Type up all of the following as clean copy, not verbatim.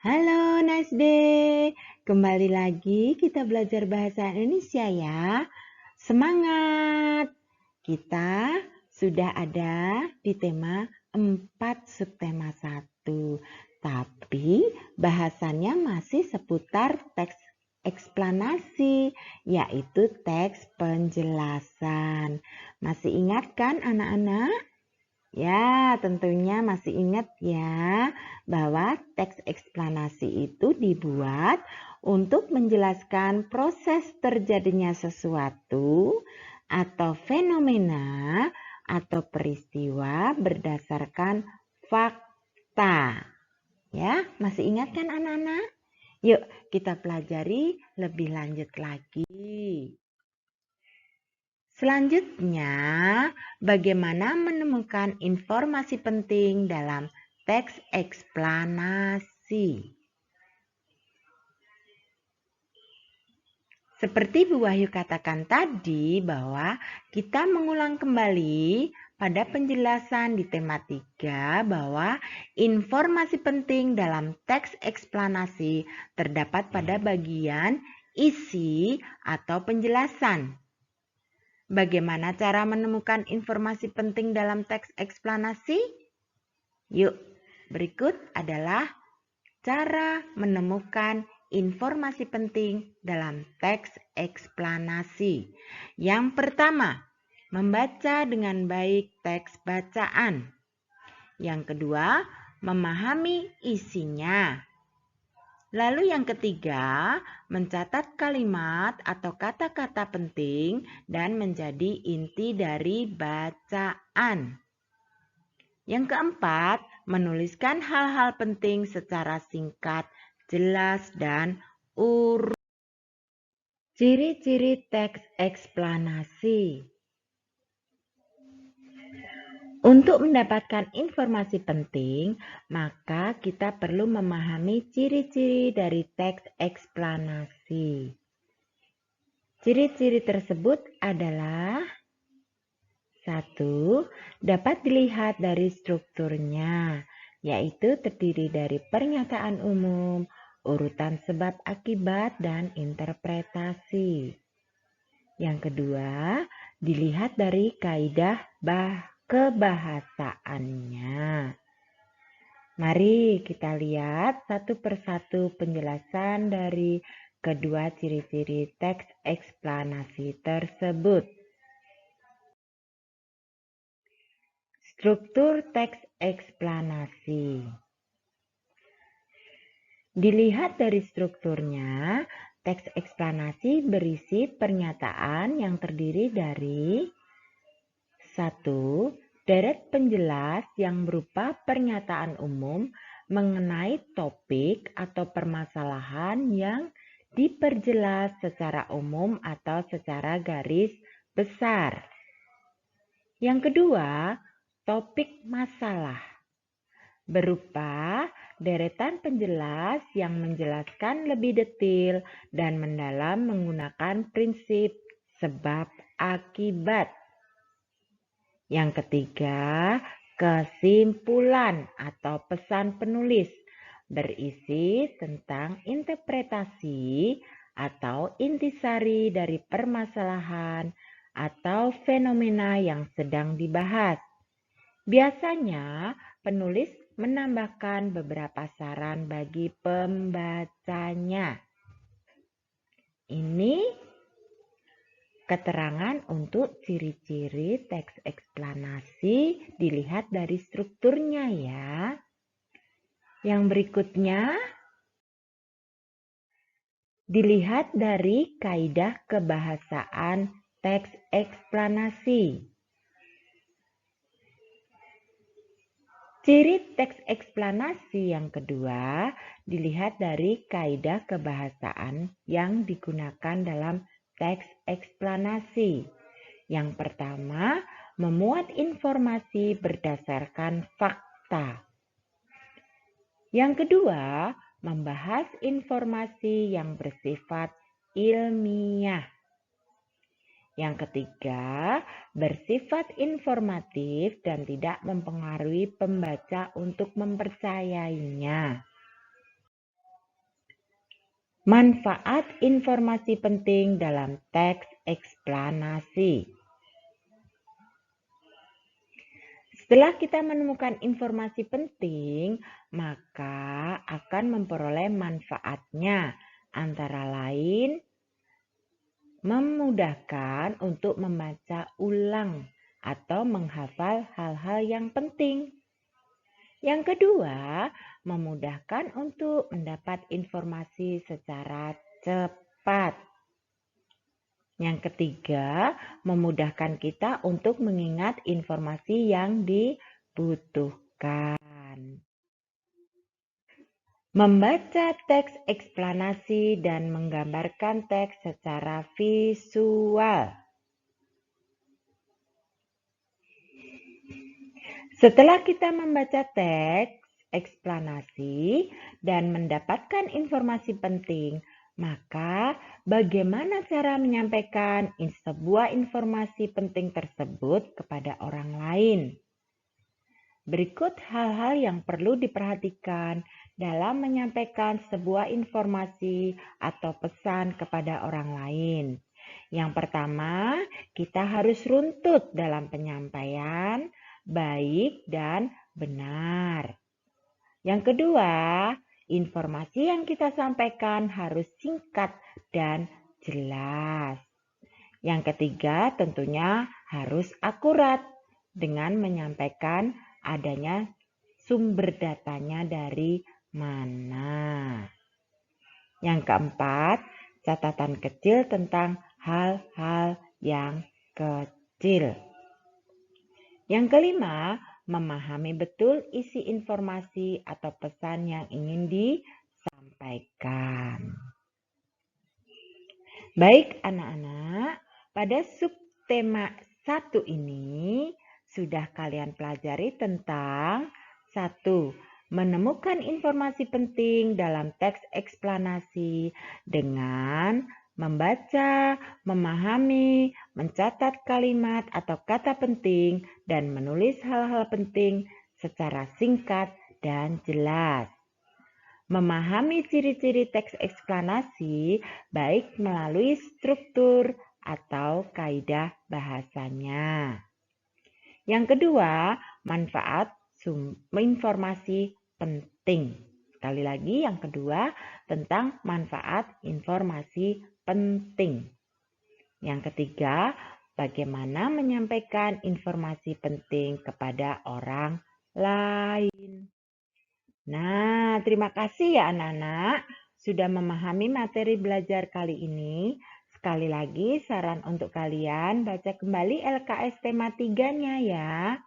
Halo Nasde, kembali lagi kita belajar bahasa Indonesia ya. Semangat! Kita sudah ada di tema 4 subtema 1. Tapi bahasannya masih seputar teks eksplanasi, yaitu teks penjelasan. Masih ingat kan anak-anak? Ya, tentunya masih ingat ya bahwa teks eksplanasi itu dibuat untuk menjelaskan proses terjadinya sesuatu atau fenomena atau peristiwa berdasarkan fakta. Ya, masih ingat kan anak-anak? Yuk, kita pelajari lebih lanjut lagi. Selanjutnya, bagaimana menemukan informasi penting dalam teks eksplanasi? Seperti Bu Wahyu katakan tadi bahwa kita mengulang kembali pada penjelasan di tema 3 bahwa informasi penting dalam teks eksplanasi terdapat pada bagian isi atau penjelasan. Bagaimana cara menemukan informasi penting dalam teks eksplanasi? Yuk, berikut adalah cara menemukan informasi penting dalam teks eksplanasi. Yang pertama, membaca dengan baik teks bacaan. Yang kedua, memahami isinya. Lalu yang ketiga, mencatat kalimat atau kata-kata penting dan menjadi inti dari bacaan. Yang keempat, menuliskan hal-hal penting secara singkat, jelas, dan urut. Ciri-ciri teks eksplanasi. Untuk mendapatkan informasi penting, maka kita perlu memahami ciri-ciri dari teks eksplanasi. Ciri-ciri tersebut adalah 1. Dapat dilihat dari strukturnya, yaitu terdiri dari pernyataan umum, urutan sebab akibat, dan interpretasi. Yang kedua, dilihat dari kaidah kebahasaannya. Mari kita lihat satu persatu penjelasan dari kedua ciri-ciri teks eksplanasi tersebut. Struktur teks eksplanasi. Dilihat dari strukturnya, teks eksplanasi berisi pernyataan yang terdiri dari 1. Deret penjelas yang berupa pernyataan umum mengenai topik atau permasalahan yang diperjelas secara umum atau secara garis besar. Yang kedua, topik masalah berupa deretan penjelas yang menjelaskan lebih detail dan mendalam menggunakan prinsip sebab akibat. Yang ketiga, kesimpulan atau pesan penulis berisi tentang interpretasi atau intisari dari permasalahan atau fenomena yang sedang dibahas. Biasanya, penulis menambahkan beberapa saran bagi pembacanya. Ini keterangan untuk ciri-ciri teks eksplanasi dilihat dari strukturnya ya. Yang berikutnya dilihat dari kaidah kebahasaan teks eksplanasi. Ciri teks eksplanasi yang kedua dilihat dari kaidah kebahasaan yang digunakan dalam teks eksplanasi. Yang pertama, memuat informasi berdasarkan fakta. Yang kedua, membahas informasi yang bersifat ilmiah. Yang ketiga, bersifat informatif dan tidak mempengaruhi pembaca untuk mempercayainya. Manfaat informasi penting dalam teks eksplanasi. Setelah kita menemukan informasi penting, maka akan memperoleh manfaatnya, antara lain memudahkan untuk membaca ulang atau menghafal hal-hal yang penting. Yang kedua, memudahkan untuk mendapat informasi secara cepat. Yang ketiga, memudahkan kita untuk mengingat informasi yang dibutuhkan. Membaca teks eksplanasi dan menggambarkan teks secara visual. Setelah kita membaca teks eksplanasi dan mendapatkan informasi penting, maka bagaimana cara menyampaikan sebuah informasi penting tersebut kepada orang lain? Berikut hal-hal yang perlu diperhatikan dalam menyampaikan sebuah informasi atau pesan kepada orang lain. Yang pertama, kita harus runtut dalam penyampaian, baik dan benar. Yang kedua, informasi yang kita sampaikan harus singkat dan jelas. Yang ketiga, tentunya harus akurat dengan menyampaikan adanya sumber datanya dari mana. Yang keempat, catatan kecil tentang hal-hal yang kecil. Yang kelima, memahami betul isi informasi atau pesan yang ingin disampaikan. Baik anak-anak, pada subtema 1 ini sudah kalian pelajari tentang 1. Menemukan informasi penting dalam teks eksplanasi dengan membaca, memahami, mencatat kalimat atau kata penting, dan menulis hal-hal penting secara singkat dan jelas. Memahami ciri-ciri teks eksplanasi baik melalui struktur atau kaidah bahasanya. Yang kedua, manfaat informasi penting. Sekali lagi yang kedua tentang manfaat informasi penting. Yang ketiga, bagaimana menyampaikan informasi penting kepada orang lain. Nah, terima kasih ya anak-anak sudah memahami materi belajar kali ini. Sekali lagi saran untuk kalian baca kembali LKS tema 3-nya ya.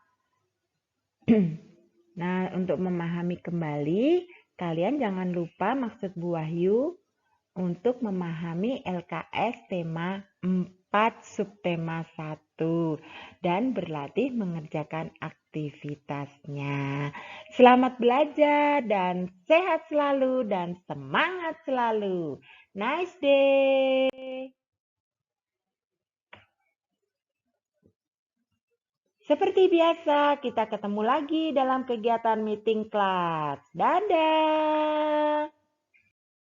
Nah, untuk memahami kembali, kalian jangan lupa maksud Bu Wahyu untuk memahami LKS tema 4 subtema 1 dan berlatih mengerjakan aktivitasnya. Selamat belajar dan sehat selalu dan semangat selalu. Nice day. Seperti biasa, kita ketemu lagi dalam kegiatan meeting kelas. Dadah.